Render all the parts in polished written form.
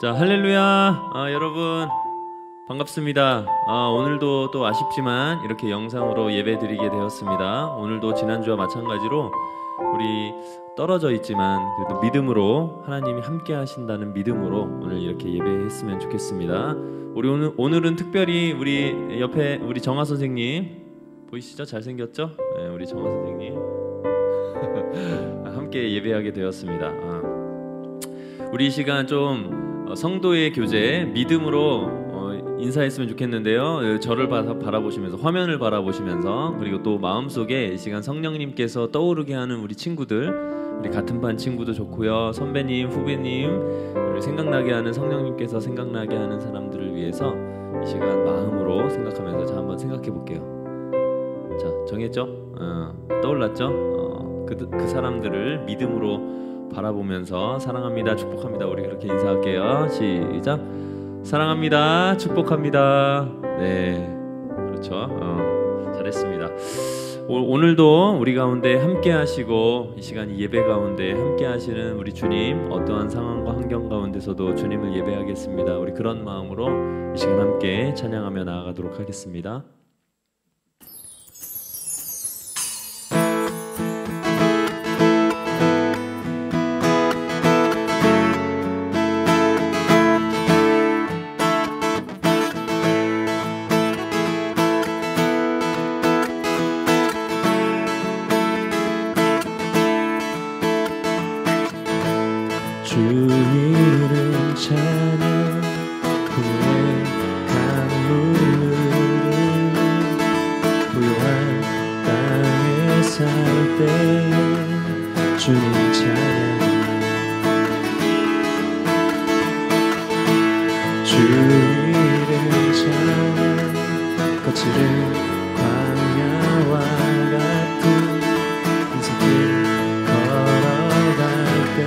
자, 할렐루야. 여러분 반갑습니다. 오늘도 또 아쉽지만 이렇게 영상으로 예배 드리게 되었습니다. 오늘도 지난주와 마찬가지로 우리 떨어져 있지만 그래도 믿음으로 하나님이 함께 하신다는 믿음으로 오늘 이렇게 예배했으면 좋겠습니다. 우리 오늘은 특별히 우리 옆에 우리 정화 선생님 보이시죠? 잘생겼죠? 네, 우리 정화 선생님 함께 예배하게 되었습니다. 우리 이 시간 좀 성도의 교제 믿음으로 인사했으면 좋겠는데요. 저를 바라보시면서 화면을 바라보시면서 그리고 또 마음속에 이 시간 성령님께서 떠오르게 하는 우리 친구들, 우리 같은 반 친구도 좋고요, 선배님, 후배님, 우리 생각나게 하는 성령님께서 생각나게 하는 사람들을 위해서 이 시간 마음으로 생각하면서 자 한번 생각해 볼게요. 자, 정했죠? 떠올랐죠? 그 사람들을 믿음으로 바라보면서 사랑합니다, 축복합니다. 우리 그렇게 인사할게요. 시작. 사랑합니다, 축복합니다. 네, 그렇죠. 잘했습니다. 오늘도 우리 가운데 함께 하시고 이 시간 예배 가운데 함께 하시는 우리 주님, 어떠한 상황과 환경 가운데서도 주님을 예배하겠습니다. 우리 그런 마음으로 이 시간 함께 찬양하며 나아가도록 하겠습니다. 주 이름 찬양 고백하는 물을 고요한 땅에 살 때에 주님 찬양 주 이름 찬양 거칠은 광야와 같은 인생길 걸어갈 때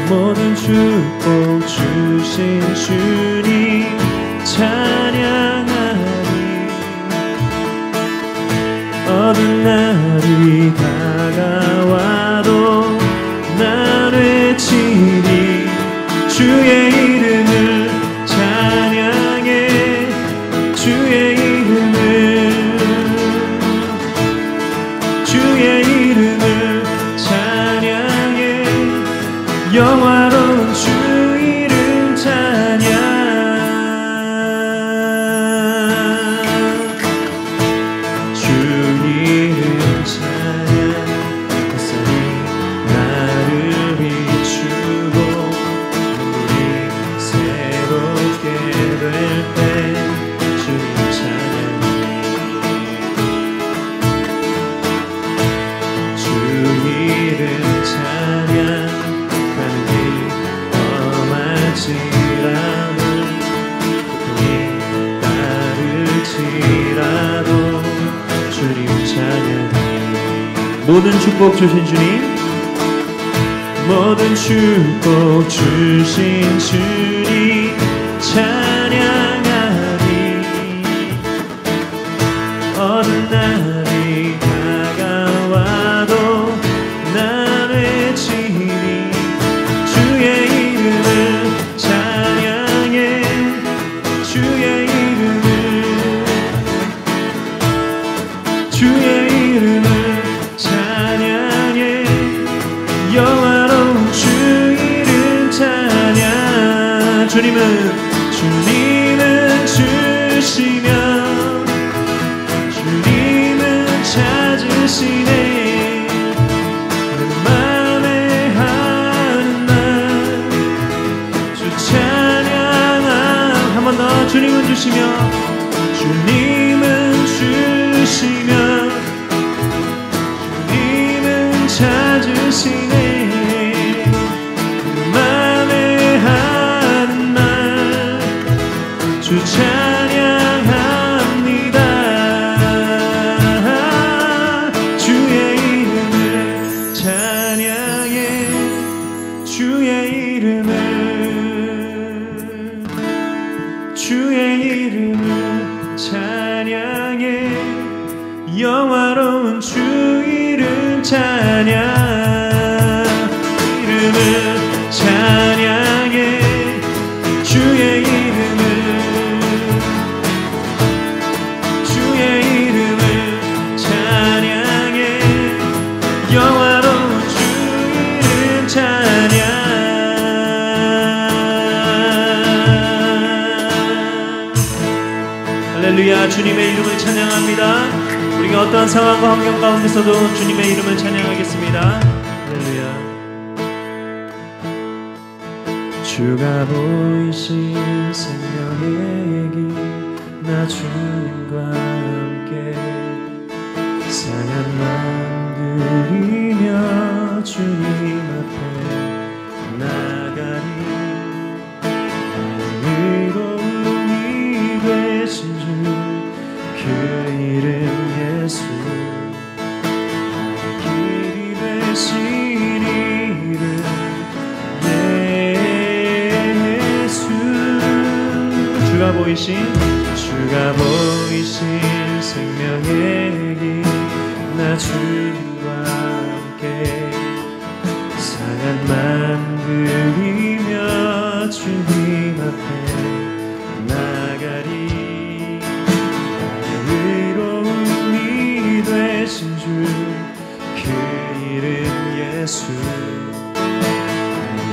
모든 축복 주신 주님 찬양하리. 어두운 날이 다가와도 난 외치리. 주의 이름을 찬양해. 주의 이름을 찬양해. 영화로운 주 이름 찬양. 주 이름 찬양. 햇살이 나를 비추고 눈물이 새롭게 될 때 주님 찬양해. 주 이름 찬양. 고통이 따를지라도 주님 찬양해. 모든 축복 주신 주님, 모든 축복 주신 주님 찬양하리. 어느 날이 다가와도 난 외치리. 주의 이름을 찬양해. 주의 이름을 찬양해. 영화로운 주 이름 찬양. 주님은 주시며 주님은 찾으시네. 내 맘에 하는 말 주 찬양함. 한 번 더. 주님은 주시며 주님은 주시며 주님은 찾으시네. 맘에 하는 말 주 찬양합니다. 주의 이름을 찬양해. 주의 이름을 찬양해. 영화로운 주 이름 찬양해. 주의 이름을 찬양해 영화로운 주 이름 찬양 할렐루야 주님의 이름을 찬양합니다. 우리가 어떠한 상황과 환경 가운데서도 주님의 이름을 찬양하겠습니다. 할렐루야. 주가 보이신 생명의 길 나 주님과 함께 상한 마음 들이며 주님 앞에 나가리 의로움이 되신 주 그 이름 예수 길이 되신 이름 예수 주가 보이신 생명의 길 나 주님과 함께 상한 마음 들이며 주님 앞에 나가리 의로움이 되신 주 그 이름 예수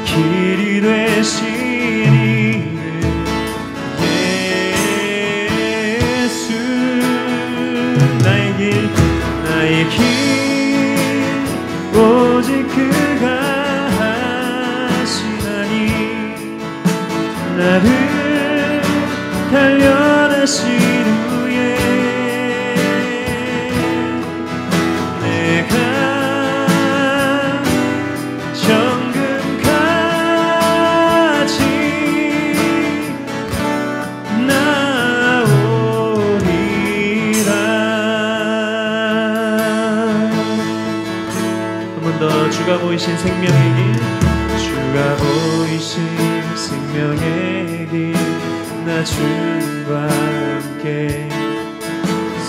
길이 되신 이름 예수 나의 길 오직 그가 하시나니 나를 단련하신 후에 내가 정금같이 나오리라. 한 번 더 주가 보이신 생명의 길 주가 보이신 생명의 길 나 주님과 함께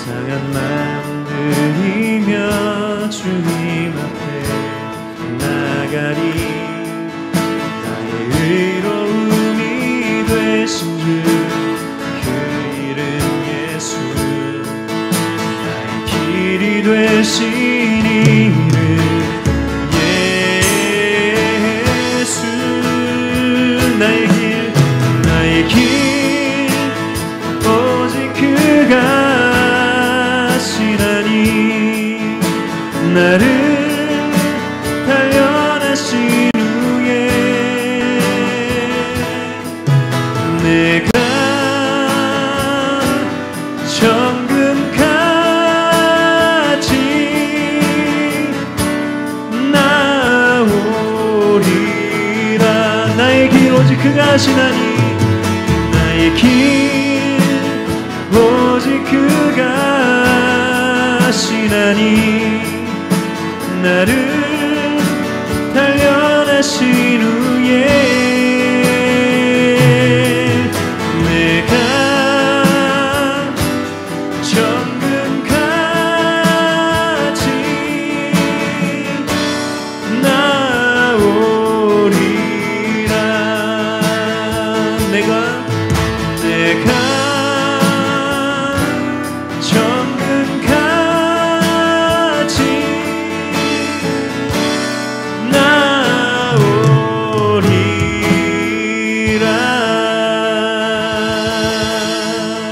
상한 마음 들이며 주님 앞에 나가리 나의 의로움이 되신 주 그 이름 예수 나의 길이 되신 이름 예수 나의 길 오직 그가 하시나니 나를 단련하신 후에 내가 정금같이 나오리라. 나의 길 오직 그가 하시나니 나의 길 오직 그가 하시나니 나를 단련하신 후에 내가 정금같이 나오리라. 내가 정금같이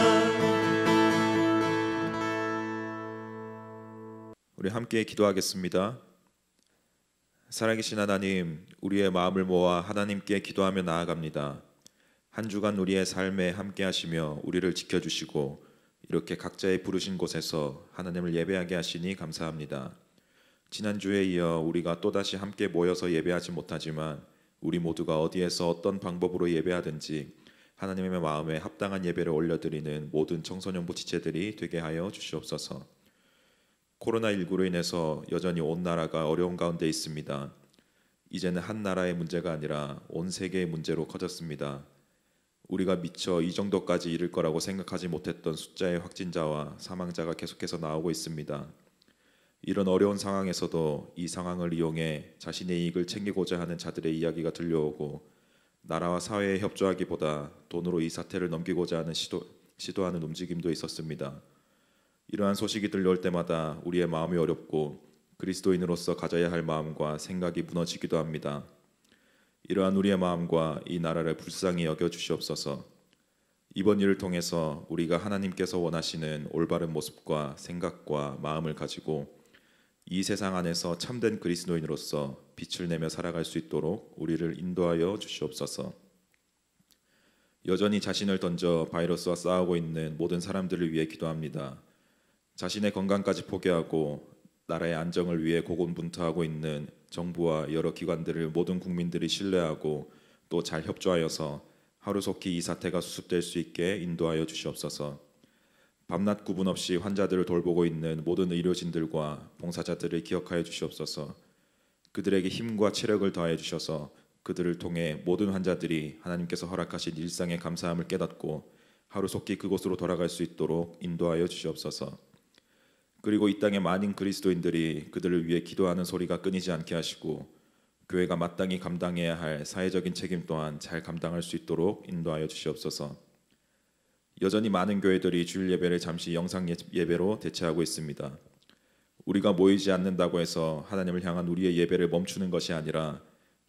나오리라. 우리 함께 기도하겠습니다. 살아계신 하나님, 우리의 마음을 모아 하나님께 기도하며 나아갑니다. 한 주간 우리의 삶에 함께 하시며 우리를 지켜주시고 이렇게 각자의 부르신 곳에서 하나님을 예배하게 하시니 감사합니다. 지난주에 이어 우리가 또다시 함께 모여서 예배하지 못하지만 우리 모두가 어디에서 어떤 방법으로 예배하든지 하나님의 마음에 합당한 예배를 올려드리는 모든 청소년부 지체들이 되게 하여 주시옵소서. 코로나19로 인해서 여전히 온 나라가 어려운 가운데 있습니다. 이제는 한 나라의 문제가 아니라 온 세계의 문제로 커졌습니다. 우리가 미처 이 정도까지 이를 거라고 생각하지 못했던 숫자의 확진자와 사망자가 계속해서 나오고 있습니다. 이런 어려운 상황에서도 이 상황을 이용해 자신의 이익을 챙기고자 하는 자들의 이야기가 들려오고 나라와 사회에 협조하기보다 돈으로 이 사태를 넘기고자 하는 시도하는 움직임도 있었습니다. 이러한 소식이 들려올 때마다 우리의 마음이 어렵고 그리스도인으로서 가져야 할 마음과 생각이 무너지기도 합니다. 이러한 우리의 마음과 이 나라를 불쌍히 여겨 주시옵소서. 이번 일을 통해서 우리가 하나님께서 원하시는 올바른 모습과 생각과 마음을 가지고 이 세상 안에서 참된 그리스도인으로서 빛을 내며 살아갈 수 있도록 우리를 인도하여 주시옵소서. 여전히 자신을 던져 바이러스와 싸우고 있는 모든 사람들을 위해 기도합니다. 자신의 건강까지 포기하고 나라의 안정을 위해 고군분투하고 있는 정부와 여러 기관들을 모든 국민들이 신뢰하고 또 잘 협조하여서 하루속히 이 사태가 수습될 수 있게 인도하여 주시옵소서. 밤낮 구분 없이 환자들을 돌보고 있는 모든 의료진들과 봉사자들을 기억하여 주시옵소서. 그들에게 힘과 체력을 더하여 주셔서 그들을 통해 모든 환자들이 하나님께서 허락하신 일상의 감사함을 깨닫고 하루속히 그곳으로 돌아갈 수 있도록 인도하여 주시옵소서. 그리고 이 땅의 많은 그리스도인들이 그들을 위해 기도하는 소리가 끊이지 않게 하시고 교회가 마땅히 감당해야 할 사회적인 책임 또한 잘 감당할 수 있도록 인도하여 주시옵소서. 여전히 많은 교회들이 주일 예배를 잠시 영상 예배로 대체하고 있습니다. 우리가 모이지 않는다고 해서 하나님을 향한 우리의 예배를 멈추는 것이 아니라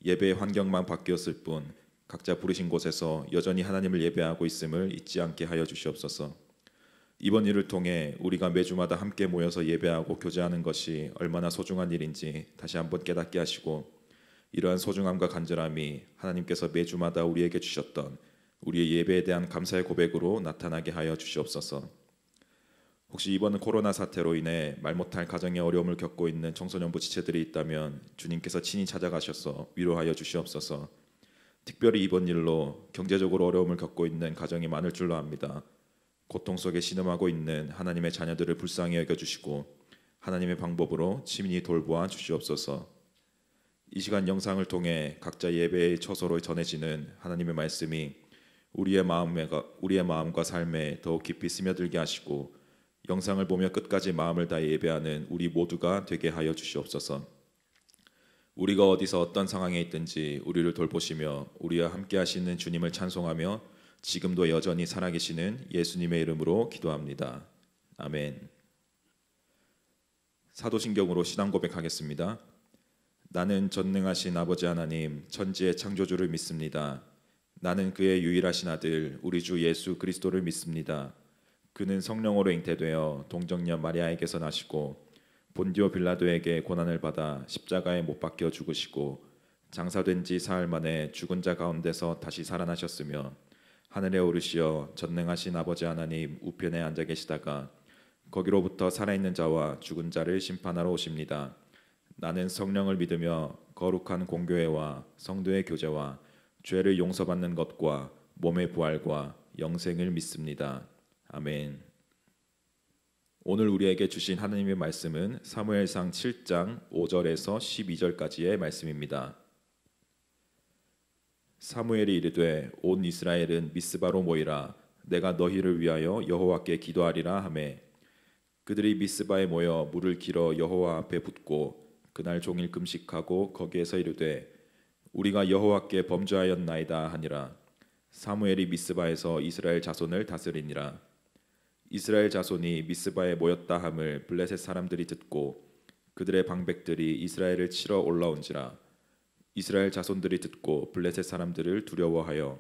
예배의 환경만 바뀌었을 뿐 각자 부르신 곳에서 여전히 하나님을 예배하고 있음을 잊지 않게 하여 주시옵소서. 이번 일을 통해 우리가 매주마다 함께 모여서 예배하고 교제하는 것이 얼마나 소중한 일인지 다시 한번 깨닫게 하시고 이러한 소중함과 간절함이 하나님께서 매주마다 우리에게 주셨던 우리의 예배에 대한 감사의 고백으로 나타나게 하여 주시옵소서. 혹시 이번 코로나 사태로 인해 말 못할 가정의 어려움을 겪고 있는 청소년부 지체들이 있다면 주님께서 친히 찾아가셔서 위로하여 주시옵소서. 특별히 이번 일로 경제적으로 어려움을 겪고 있는 가정이 많을 줄로 압니다. 고통 속에 신음하고 있는 하나님의 자녀들을 불쌍히 여겨주시고 하나님의 방법으로 친히 돌보아 주시옵소서. 이 시간 영상을 통해 각자 예배의 처소로 전해지는 하나님의 말씀이 우리의 마음과 삶에 더욱 깊이 스며들게 하시고 영상을 보며 끝까지 마음을 다해 예배하는 우리 모두가 되게 하여 주시옵소서. 우리가 어디서 어떤 상황에 있든지 우리를 돌보시며 우리와 함께 하시는 주님을 찬송하며 지금도 여전히 살아계시는 예수님의 이름으로 기도합니다. 아멘. 사도신경으로 신앙 고백하겠습니다. 나는 전능하신 아버지 하나님 천지의 창조주를 믿습니다. 나는 그의 유일하신 아들 우리 주 예수 그리스도를 믿습니다. 그는 성령으로 잉태되어 동정녀 마리아에게서 나시고 본디오 빌라도에게 고난을 받아 십자가에 못 박혀 죽으시고 장사된 지 사흘 만에 죽은 자 가운데서 다시 살아나셨으며 하늘에 오르시어 전능하신 아버지 하나님 우편에 앉아 계시다가 거기로부터 살아있는 자와 죽은 자를 심판하러 오십니다. 나는 성령을 믿으며 거룩한 공교회와 성도의 교제와 죄를 용서받는 것과 몸의 부활과 영생을 믿습니다. 아멘. 오늘 우리에게 주신 하나님의 말씀은 사무엘상 7장 5절에서 12절까지의 말씀입니다. 사무엘이 이르되 온 이스라엘은 미스바로 모이라. 내가 너희를 위하여 여호와께 기도하리라 하매 그들이 미스바에 모여 물을 길어 여호와 앞에 붓고 그날 종일 금식하고 거기에서 이르되 우리가 여호와께 범죄하였나이다 하니라. 사무엘이 미스바에서 이스라엘 자손을 다스리니라. 이스라엘 자손이 미스바에 모였다 함을 블레셋 사람들이 듣고 그들의 방백들이 이스라엘을 치러 올라온지라. 이스라엘 자손들이 듣고 블레셋 사람들을 두려워하여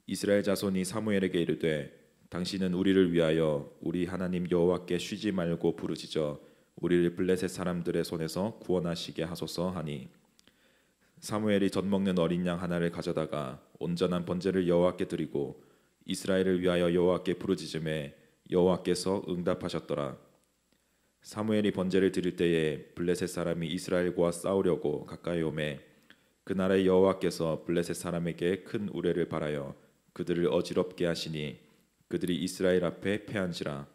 이스라엘 자손이 사무엘에게 이르되 당신은 우리를 위하여 우리 하나님 여호와께 쉬지 말고 부르짖어 우리를 블레셋 사람들의 손에서 구원하시게 하소서 하니 사무엘이 젖 먹는 어린 양 하나를 가져다가 온전한 번제를 여호와께 드리고 이스라엘을 위하여 여호와께 부르짖음에 여호와께서 응답하셨더라. 사무엘이 번제를 드릴 때에 블레셋 사람이 이스라엘과 싸우려고 가까이 오매 그 나라의 여호와께서 블레셋 사람에게 큰 우레를 발하여 그들을 어지럽게 하시니 그들이 이스라엘 앞에 패한지라.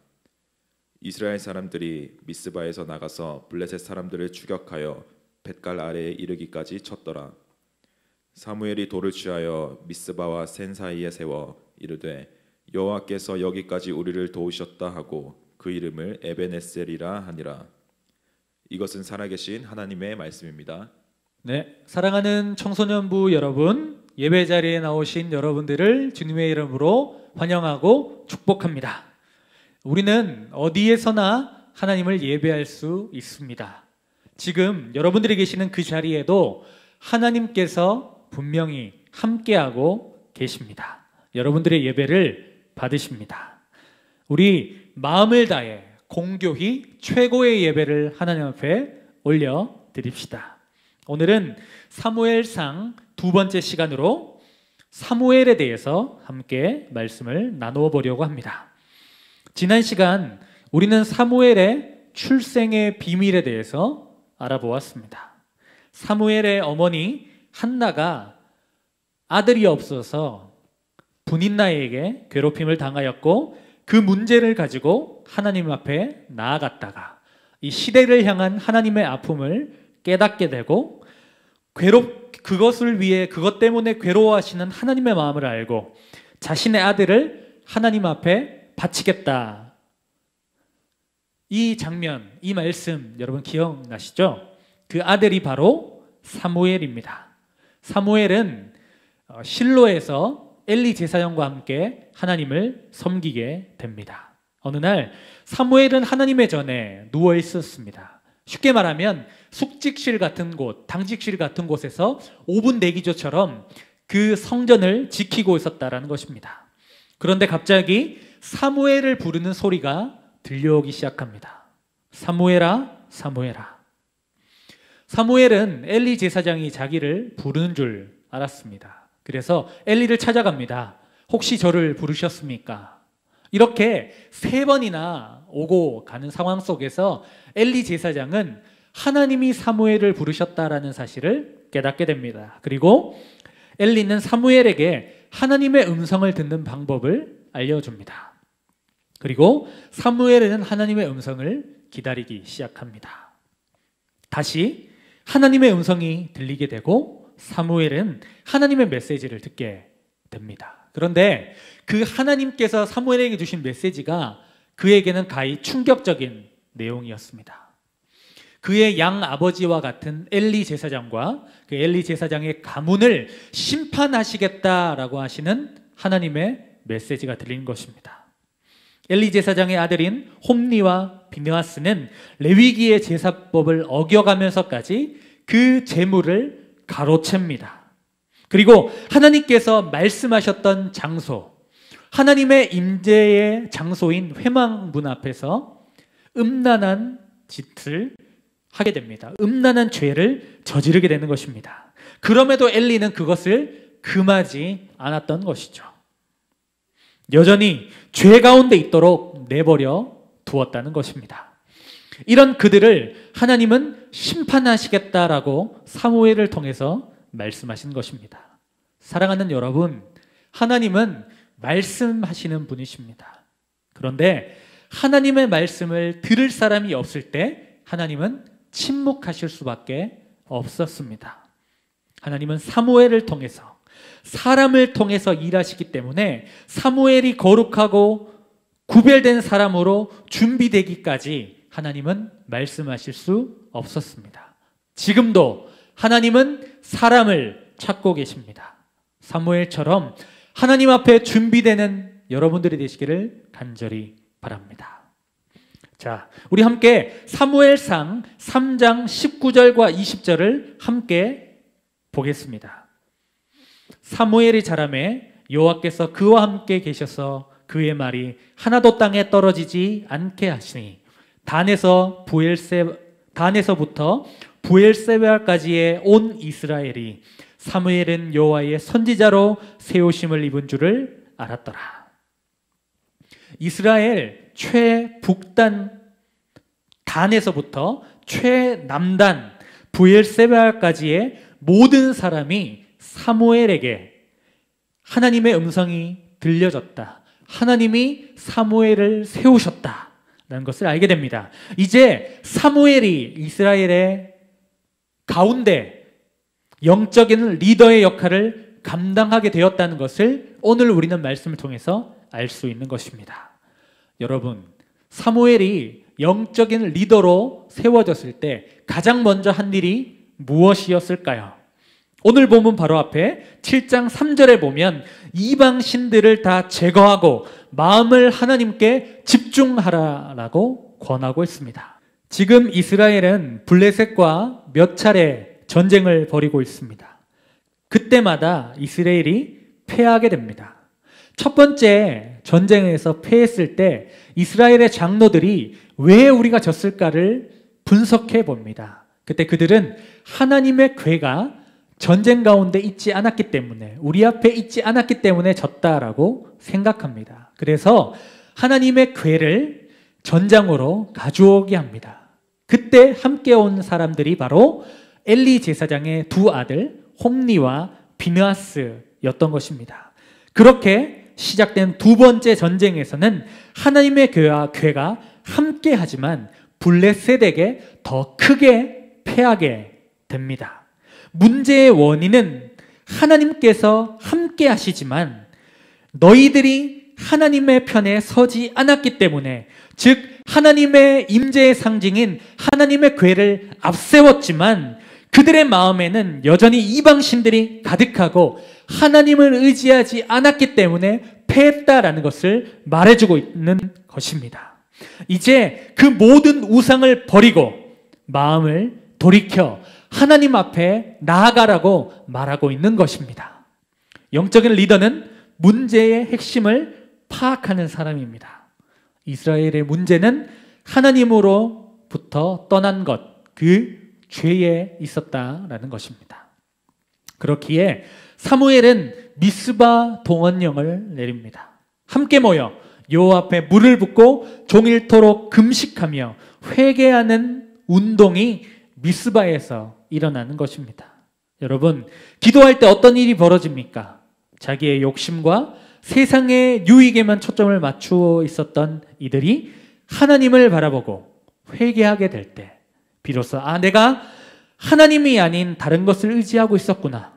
이스라엘 사람들이 미스바에서 나가서 블레셋 사람들을 추격하여 뱃갈 아래에 이르기까지 쳤더라. 사무엘이 돌을 취하여 미스바와 센 사이에 세워 이르되 여호와께서 여기까지 우리를 도우셨다 하고 그 이름을 에베네셀이라 하니라. 이것은 살아계신 하나님의 말씀입니다. 네, 사랑하는 청소년부 여러분, 예배 자리에 나오신 여러분들을 주님의 이름으로 환영하고 축복합니다. 우리는 어디에서나 하나님을 예배할 수 있습니다. 지금 여러분들이 계시는 그 자리에도 하나님께서 분명히 함께하고 계십니다. 여러분들의 예배를 받으십니다. 우리 마음을 다해 공교히 최고의 예배를 하나님 앞에 올려드립시다. 오늘은 사무엘상 두 번째 시간으로 사무엘에 대해서 함께 말씀을 나누어 보려고 합니다. 지난 시간 우리는 사무엘의 출생의 비밀에 대해서 알아보았습니다. 사무엘의 어머니 한나가 아들이 없어서 분인나에게 괴롭힘을 당하였고 그 문제를 가지고 하나님 앞에 나아갔다가 이 시대를 향한 하나님의 아픔을 깨닫게 되고 그것을 위해 그것 때문에 괴로워하시는 하나님의 마음을 알고 자신의 아들을 하나님 앞에 바치겠다. 이 장면, 이 말씀 여러분 기억나시죠? 그 아들이 바로 사무엘입니다. 사무엘은 실로에서 엘리 제사장과 함께 하나님을 섬기게 됩니다. 어느 날 사무엘은 하나님의 전에 누워 있었습니다. 쉽게 말하면 숙직실 같은 곳, 당직실 같은 곳에서 5분 대기조처럼 그 성전을 지키고 있었다라는 것입니다. 그런데 갑자기 사무엘을 부르는 소리가 들려오기 시작합니다. 사무엘아, 사무엘아. 사무엘은 엘리 제사장이 자기를 부르는 줄 알았습니다. 그래서 엘리를 찾아갑니다. 혹시 저를 부르셨습니까? 이렇게 3번이나 오고 가는 상황 속에서 엘리 제사장은 하나님이 사무엘을 부르셨다라는 사실을 깨닫게 됩니다. 그리고 엘리는 사무엘에게 하나님의 음성을 듣는 방법을 알려줍니다. 그리고 사무엘은 하나님의 음성을 기다리기 시작합니다. 다시 하나님의 음성이 들리게 되고 사무엘은 하나님의 메시지를 듣게 됩니다. 그런데 그 하나님께서 사무엘에게 주신 메시지가 그에게는 가히 충격적인 내용이었습니다. 그의 양아버지와 같은 엘리 제사장과 그 엘리 제사장의 가문을 심판하시겠다라고 하시는 하나님의 메시지가 들린 것입니다. 엘리 제사장의 아들인 홈리와 비느하스는 레위기의 제사법을 어겨가면서까지 그 제물을 가로챕니다. 그리고 하나님께서 말씀하셨던 장소, 하나님의 임재의 장소인 회막문 앞에서 음란한 짓을 하게 됩니다. 음란한 죄를 저지르게 되는 것입니다. 그럼에도 엘리는 그것을 금하지 않았던 것이죠. 여전히 죄 가운데 있도록 내버려 두었다는 것입니다. 이런 그들을 하나님은 심판하시겠다라고 사무엘을 통해서 말씀하신 것입니다. 사랑하는 여러분, 하나님은 말씀하시는 분이십니다. 그런데 하나님의 말씀을 들을 사람이 없을 때 하나님은 침묵하실 수밖에 없었습니다. 하나님은 사무엘을 통해서, 사람을 통해서 일하시기 때문에 사무엘이 거룩하고 구별된 사람으로 준비되기까지 하나님은 말씀하실 수 없었습니다. 지금도 하나님은 사람을 찾고 계십니다. 사무엘처럼 하나님 앞에 준비되는 여러분들이 되시기를 간절히 바랍니다. 자, 우리 함께 사무엘상 3장 19절과 20절을 함께 보겠습니다. 사무엘이 자라매 여호와께서 그와 함께 계셔서 그의 말이 하나도 땅에 떨어지지 않게 하시니 단에서부터 부엘세바까지의 온 이스라엘이 사무엘은 여호와의 선지자로 세우심을 입은 줄을 알았더라. 이스라엘 최북단 단에서부터 최남단 부엘세바까지의 모든 사람이 사무엘에게 하나님의 음성이 들려졌다. 하나님이 사무엘을 세우셨다라는 것을 알게 됩니다. 이제 사무엘이 이스라엘의 가운데 영적인 리더의 역할을 감당하게 되었다는 것을 오늘 우리는 말씀을 통해서 알 수 있는 것입니다. 여러분, 사무엘이 영적인 리더로 세워졌을 때 가장 먼저 한 일이 무엇이었을까요? 오늘 본문 바로 앞에 7장 3절에 보면 이방 신들을 다 제거하고 마음을 하나님께 집중하라라고 권하고 있습니다. 지금 이스라엘은 블레셋과 몇 차례 전쟁을 벌이고 있습니다. 그때마다 이스라엘이 패하게 됩니다. 첫 번째 전쟁에서 패했을 때 이스라엘의 장로들이 왜 우리가 졌을까를 분석해 봅니다. 그때 그들은 하나님의 궤가 전쟁 가운데 있지 않았기 때문에, 우리 앞에 있지 않았기 때문에 졌다라고 생각합니다. 그래서 하나님의 궤를 전장으로 가져오게 합니다. 그때 함께 온 사람들이 바로 엘리 제사장의 두 아들 홈리와 비느하스였던 것입니다. 그렇게 시작된 두 번째 전쟁에서는 하나님의 궤가 함께 하지만 블레셋에게 더 크게 패하게 됩니다. 문제의 원인은 하나님께서 함께 하시지만 너희들이 하나님의 편에 서지 않았기 때문에, 즉 하나님의 임재의 상징인 하나님의 궤를 앞세웠지만 그들의 마음에는 여전히 이방신들이 가득하고 하나님을 의지하지 않았기 때문에 패했다라는 것을 말해주고 있는 것입니다. 이제 그 모든 우상을 버리고 마음을 돌이켜 하나님 앞에 나아가라고 말하고 있는 것입니다. 영적인 리더는 문제의 핵심을 파악하는 사람입니다. 이스라엘의 문제는 하나님으로부터 떠난 것, 그 죄에 있었다라는 것입니다. 그렇기에 사무엘은 미스바 동원령을 내립니다. 함께 모여 여호와 앞에 물을 붓고 종일토록 금식하며 회개하는 운동이 미스바에서 일어나는 것입니다. 여러분, 기도할 때 어떤 일이 벌어집니까? 자기의 욕심과 세상의 유익에만 초점을 맞추어 있었던 이들이 하나님을 바라보고 회개하게 될 때 비로소 내가 하나님이 아닌 다른 것을 의지하고 있었구나,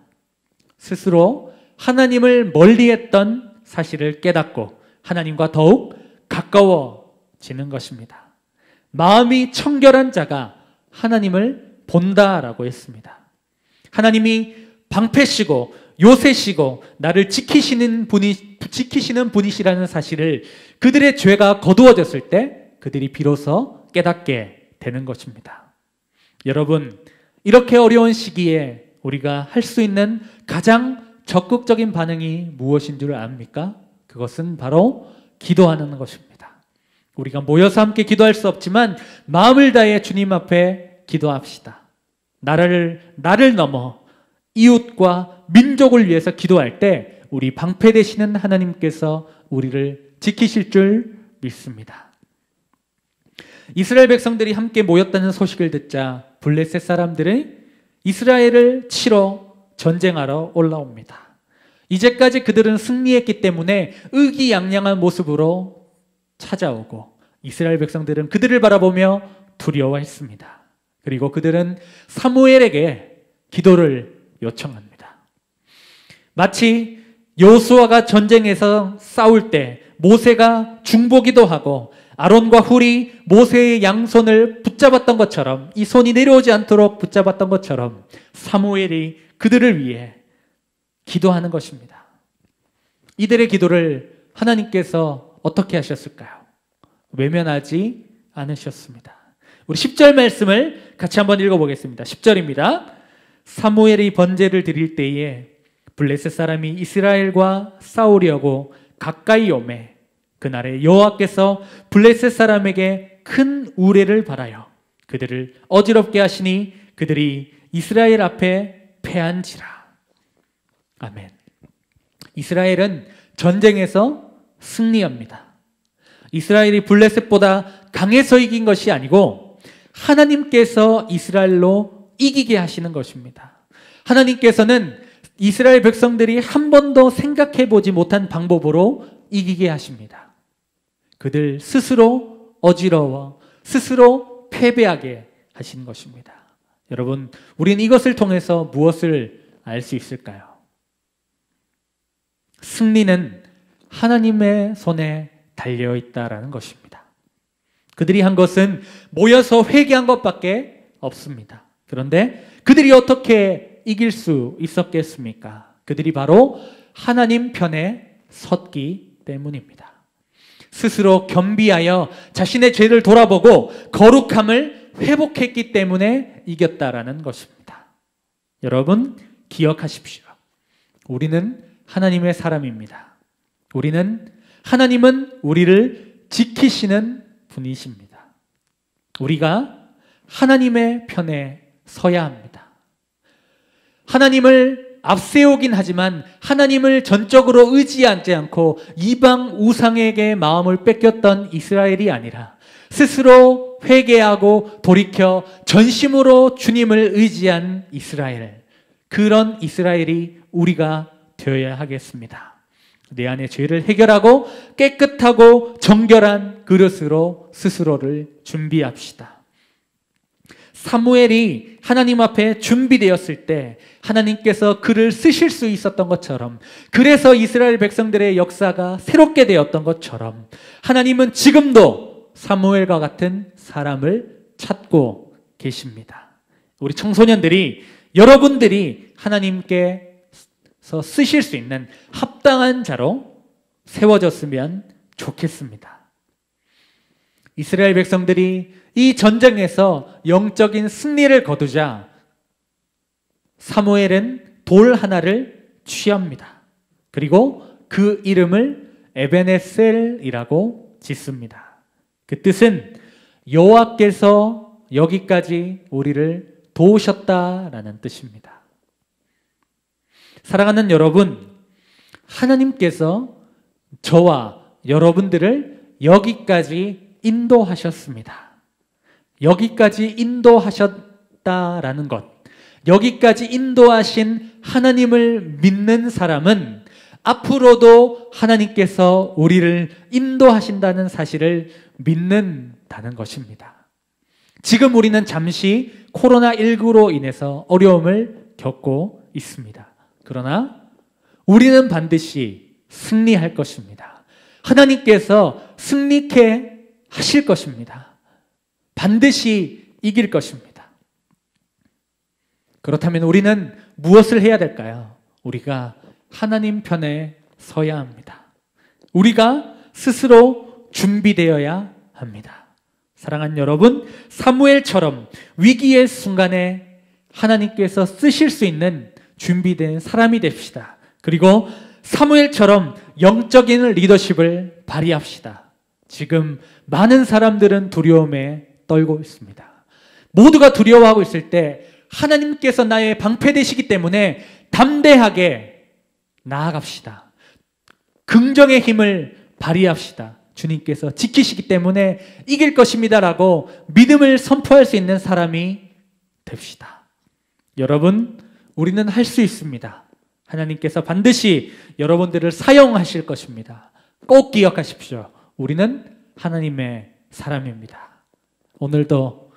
스스로 하나님을 멀리했던 사실을 깨닫고 하나님과 더욱 가까워지는 것입니다. 마음이 청결한 자가 하나님을 본다라고 했습니다. 하나님이 방패시고 요새시고 나를 지키시는 분이시라는 사실을 그들의 죄가 거두어졌을 때 그들이 비로소 깨닫게 되는 것입니다. 여러분, 이렇게 어려운 시기에 우리가 할 수 있는 가장 적극적인 반응이 무엇인 줄 압니까? 그것은 바로 기도하는 것입니다. 우리가 모여서 함께 기도할 수 없지만 마음을 다해 주님 앞에 기도합시다. 나를 넘어 이웃과 민족을 위해서 기도할 때 우리 방패 되시는 하나님께서 우리를 지키실 줄 믿습니다. 이스라엘 백성들이 함께 모였다는 소식을 듣자 블레셋 사람들은 이스라엘을 치러 전쟁하러 올라옵니다. 이제까지 그들은 승리했기 때문에 의기양양한 모습으로 찾아오고 이스라엘 백성들은 그들을 바라보며 두려워했습니다. 그리고 그들은 사무엘에게 기도를 요청합니다. 마치 여호수아가 전쟁에서 싸울 때 모세가 중보기도 하고 아론과 훌이 모세의 양손을 붙잡았던 것처럼, 이 손이 내려오지 않도록 붙잡았던 것처럼 사무엘이 그들을 위해 기도하는 것입니다. 이들의 기도를 하나님께서 어떻게 하셨을까요? 외면하지 않으셨습니다. 우리 10절 말씀을 같이 한번 읽어보겠습니다. 10절입니다. 사무엘이 번제를 드릴 때에 블레셋 사람이 이스라엘과 싸우려고 가까이 오매 그날에 여호와께서 블레셋 사람에게 큰 우레를 발하여 그들을 어지럽게 하시니 그들이 이스라엘 앞에 패한지라. 아멘. 이스라엘은 전쟁에서 승리합니다. 이스라엘이 블레셋보다 강해서 이긴 것이 아니고 하나님께서 이스라엘로 이기게 하시는 것입니다. 하나님께서는 이스라엘 백성들이 한 번도 생각해 보지 못한 방법으로 이기게 하십니다. 그들 스스로 어지러워 스스로 패배하게 하신 것입니다. 여러분, 우리는 이것을 통해서 무엇을 알 수 있을까요? 승리는 하나님의 손에 달려 있다라는 것입니다. 그들이 한 것은 모여서 회개한 것밖에 없습니다. 그런데 그들이 어떻게 이길 수 있었겠습니까? 그들이 바로 하나님 편에 섰기 때문입니다. 스스로 겸비하여 자신의 죄를 돌아보고 거룩함을 회복했기 때문에 이겼다라는 것입니다. 여러분 기억하십시오. 우리는 하나님의 사람입니다. 하나님은 우리를 지키시는 분이십니다. 우리가 하나님의 편에 서야 합니다. 하나님을 앞세우긴 하지만 하나님을 전적으로 의지하지 않고 이방 우상에게 마음을 뺏겼던 이스라엘이 아니라 스스로 회개하고 돌이켜 전심으로 주님을 의지한 이스라엘, 그런 이스라엘이 우리가 되어야 하겠습니다. 내 안의 죄를 해결하고 깨끗하고 정결한 그릇으로 스스로를 준비합시다. 사무엘이 하나님 앞에 준비되었을 때 하나님께서 그를 쓰실 수 있었던 것처럼, 그래서 이스라엘 백성들의 역사가 새롭게 되었던 것처럼 하나님은 지금도 사무엘과 같은 사람을 찾고 계십니다. 우리 청소년들이, 여러분들이 하나님께서 쓰실 수 있는 합당한 자로 세워졌으면 좋겠습니다. 이스라엘 백성들이 이 전쟁에서 영적인 승리를 거두자 사무엘은 돌 하나를 취합니다. 그리고 그 이름을 에베네셀이라고 짓습니다. 그 뜻은 여호와께서 여기까지 우리를 도우셨다라는 뜻입니다. 사랑하는 여러분, 하나님께서 저와 여러분들을 여기까지 인도하셨습니다. 여기까지 인도하셨다라는 것, 여기까지 인도하신 하나님을 믿는 사람은 앞으로도 하나님께서 우리를 인도하신다는 사실을 믿는다는 것입니다. 지금 우리는 잠시 코로나19로 인해서 어려움을 겪고 있습니다. 그러나 우리는 반드시 승리할 것입니다. 하나님께서 승리케 하실 것입니다. 반드시 이길 것입니다. 그렇다면 우리는 무엇을 해야 될까요? 우리가 하나님 편에 서야 합니다. 우리가 스스로 준비되어야 합니다. 사랑하는 여러분, 사무엘처럼 위기의 순간에 하나님께서 쓰실 수 있는 준비된 사람이 됩시다. 그리고 사무엘처럼 영적인 리더십을 발휘합시다. 지금 많은 사람들은 두려움에 떨고 있습니다. 모두가 두려워하고 있을 때 하나님께서 나의 방패 되시기 때문에 담대하게 나아갑시다. 긍정의 힘을 발휘합시다. 주님께서 지키시기 때문에 이길 것입니다라고 믿음을 선포할 수 있는 사람이 됩시다. 여러분, 우리는 할 수 있습니다. 하나님께서 반드시 여러분들을 사용하실 것입니다. 꼭 기억하십시오. 우리는 하나님의 사람입니다. 오늘도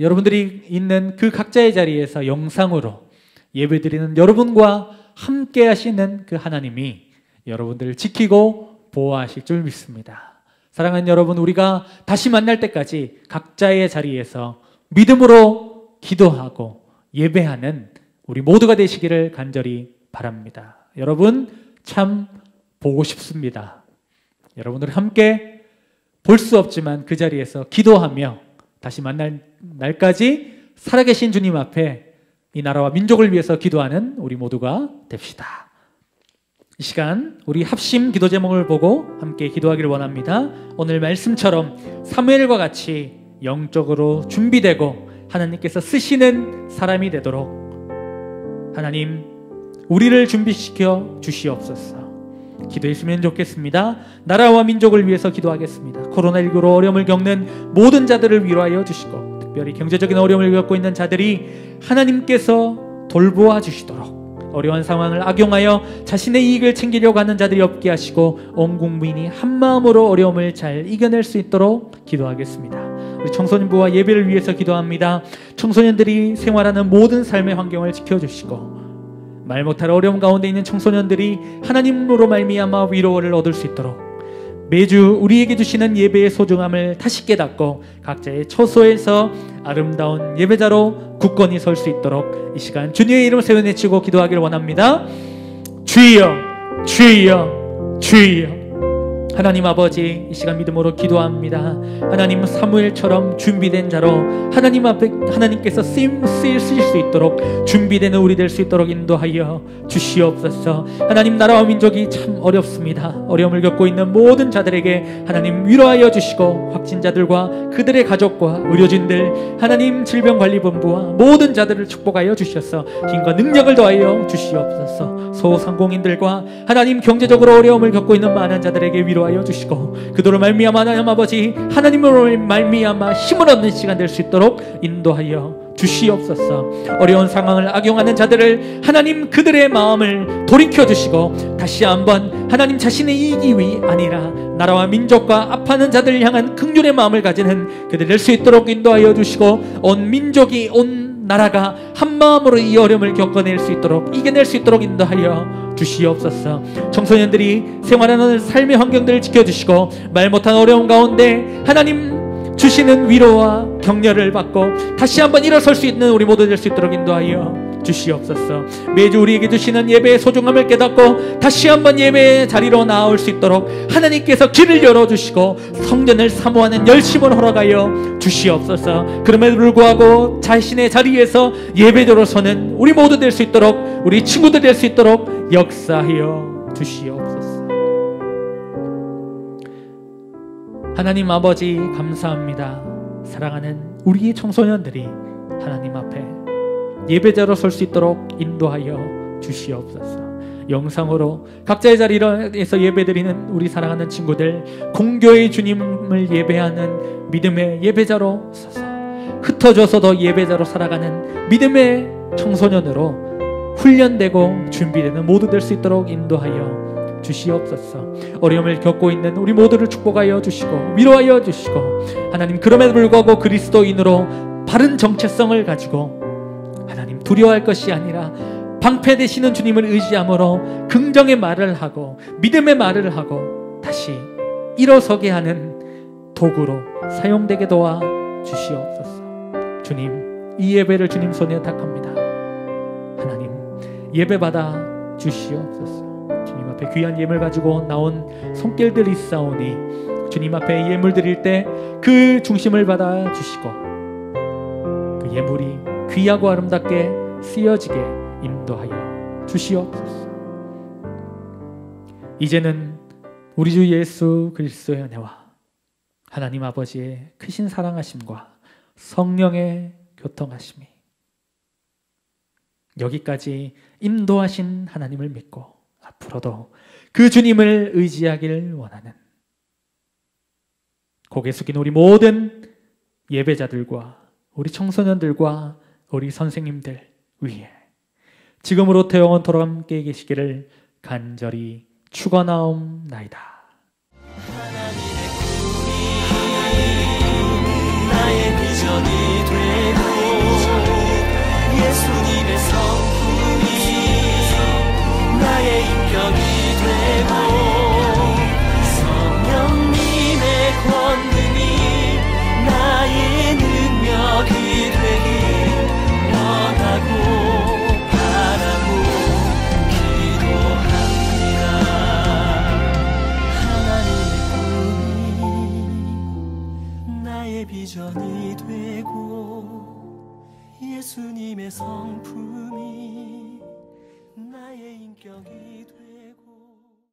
여러분들이 있는 그 각자의 자리에서 영상으로 예배드리는 여러분과 함께 하시는 그 하나님이 여러분들을 지키고 보호하실 줄 믿습니다. 사랑하는 여러분, 우리가 다시 만날 때까지 각자의 자리에서 믿음으로 기도하고 예배하는 우리 모두가 되시기를 간절히 바랍니다. 여러분, 참 보고 싶습니다. 여러분들 함께 볼 수 없지만 그 자리에서 기도하며 다시 만날 날까지 살아계신 주님 앞에 이 나라와 민족을 위해서 기도하는 우리 모두가 됩시다. 이 시간 우리 합심 기도 제목을 보고 함께 기도하기를 원합니다. 오늘 말씀처럼 사무엘과 같이 영적으로 준비되고 하나님께서 쓰시는 사람이 되도록 하나님 우리를 준비시켜 주시옵소서. 기도했으면 좋겠습니다. 나라와 민족을 위해서 기도하겠습니다. 코로나19로 어려움을 겪는 모든 자들을 위로하여 주시고 특별히 경제적인 어려움을 겪고 있는 자들이 하나님께서 돌보아 주시도록 어려운 상황을 악용하여 자신의 이익을 챙기려고 하는 자들이 없게 하시고 온 국민이 한마음으로 어려움을 잘 이겨낼 수 있도록 기도하겠습니다. 우리 청소년부와 예배를 위해서 기도합니다. 청소년들이 생활하는 모든 삶의 환경을 지켜주시고 말 못할 어려움 가운데 있는 청소년들이 하나님으로 말미암아 위로를 얻을 수 있도록 매주 우리에게 주시는 예배의 소중함을 다시 깨닫고 각자의 처소에서 아름다운 예배자로 굳건히 설 수 있도록 이 시간 주님의 이름을 세워 내치고 기도하기를 원합니다. 주여, 주여, 주여. 하나님 아버지, 이 시간 믿음으로 기도합니다. 하나님, 사무엘처럼 준비된 자로 하나님 앞에 하나님께서 쓰실 수 있도록 준비되는 우리 될 수 있도록 인도하여 주시옵소서. 하나님, 나라와 민족이 참 어렵습니다. 어려움을 겪고 있는 모든 자들에게 하나님 위로하여 주시고, 확진자들과 그들의 가족과 의료진들, 하나님 질병관리본부와 모든 자들을 축복하여 주셔서 힘과 능력을 더하여 주시옵소서. 소상공인들과 하나님 경제적으로 어려움을 겪고 있는 많은 자들에게 위로하여 주시고, 그들로 말미암아 하나님 아버지, 하나님으로 말미암아 힘을 얻는 시간 될 수 있도록 인도하여 주시옵소서. 어려운 상황을 악용하는 자들을 하나님 그들의 마음을 돌이켜 주시고, 다시 한번 하나님 자신의 이익이 아니라 나라와 민족과 아파하는 자들을 향한 긍휼의 마음을 가지는 그들 될 수 있도록 인도하여 주시고, 온 민족이, 온 나라가 한 마음으로 이 어려움을 겪어낼 수 있도록, 이겨낼 수 있도록 인도하여 주시옵소서. 청소년들이 생활하는 삶의 환경들을 지켜주시고, 말 못한 어려움 가운데 하나님 주시는 위로와 격려를 받고 다시 한번 일어설 수 있는 우리 모두 될 수 있도록 인도하여 주시옵소서. 매주 우리에게 주시는 예배의 소중함을 깨닫고 다시 한번 예배의 자리로 나올 수 있도록 하나님께서 길을 열어주시고 성전을 사모하는 열심을 허락하여 주시옵소서. 그럼에도 불구하고 자신의 자리에서 예배자로 서는 우리 모두 될 수 있도록, 우리 친구들 될 수 있도록 역사하여 주시옵소서. 하나님 아버지, 감사합니다. 사랑하는 우리의 청소년들이 하나님 앞에 예배자로 설 수 있도록 인도하여 주시옵소서. 영상으로 각자의 자리에서 예배드리는 우리 사랑하는 친구들, 공교의 주님을 예배하는 믿음의 예배자로 서서 흩어져서도 예배자로 살아가는 믿음의 청소년으로 훈련되고 준비되는 모두 될 수 있도록 인도하여 주시옵소서. 어려움을 겪고 있는 우리 모두를 축복하여 주시고 위로하여 주시고, 하나님 그럼에도 불구하고 그리스도인으로 바른 정체성을 가지고 하나님 두려워할 것이 아니라 방패 되시는 주님을 의지함으로 긍정의 말을 하고 믿음의 말을 하고 다시 일어서게 하는 도구로 사용되게 도와 주시옵소서. 주님, 이 예배를 주님 손에 탁합니다. 하나님, 예배 받아 주시옵소서. 주님 앞에 귀한 예물 가지고 나온 손길들이 있사오니 주님 앞에 예물 드릴 때 그 중심을 받아 주시고 그 예물이 귀하고 아름답게 쓰여지게 인도하여 주시옵소서. 이제는 우리 주 예수 그리스도의 은혜와 하나님 아버지의 크신 사랑하심과 성령의 교통하심이 여기까지 인도하신 하나님을 믿고 앞으로도 그 주님을 의지하기를 원하는 고개 숙인 우리 모든 예배자들과 우리 청소년들과 우리 선생님들 위에 지금으로부터 영원토록 함께 계시기를 간절히 축원하옵나이다. 하나님의 꿈이 나의 비전이 되고 예수님의 성품이 나의 인격이 되고 성령님의 권능이 나의 능력이 되길 원하고 바라고 기도합니다. 하나님의 꿈이 나의 비전이 되고 예수님의 성품이 나의 인격이 되고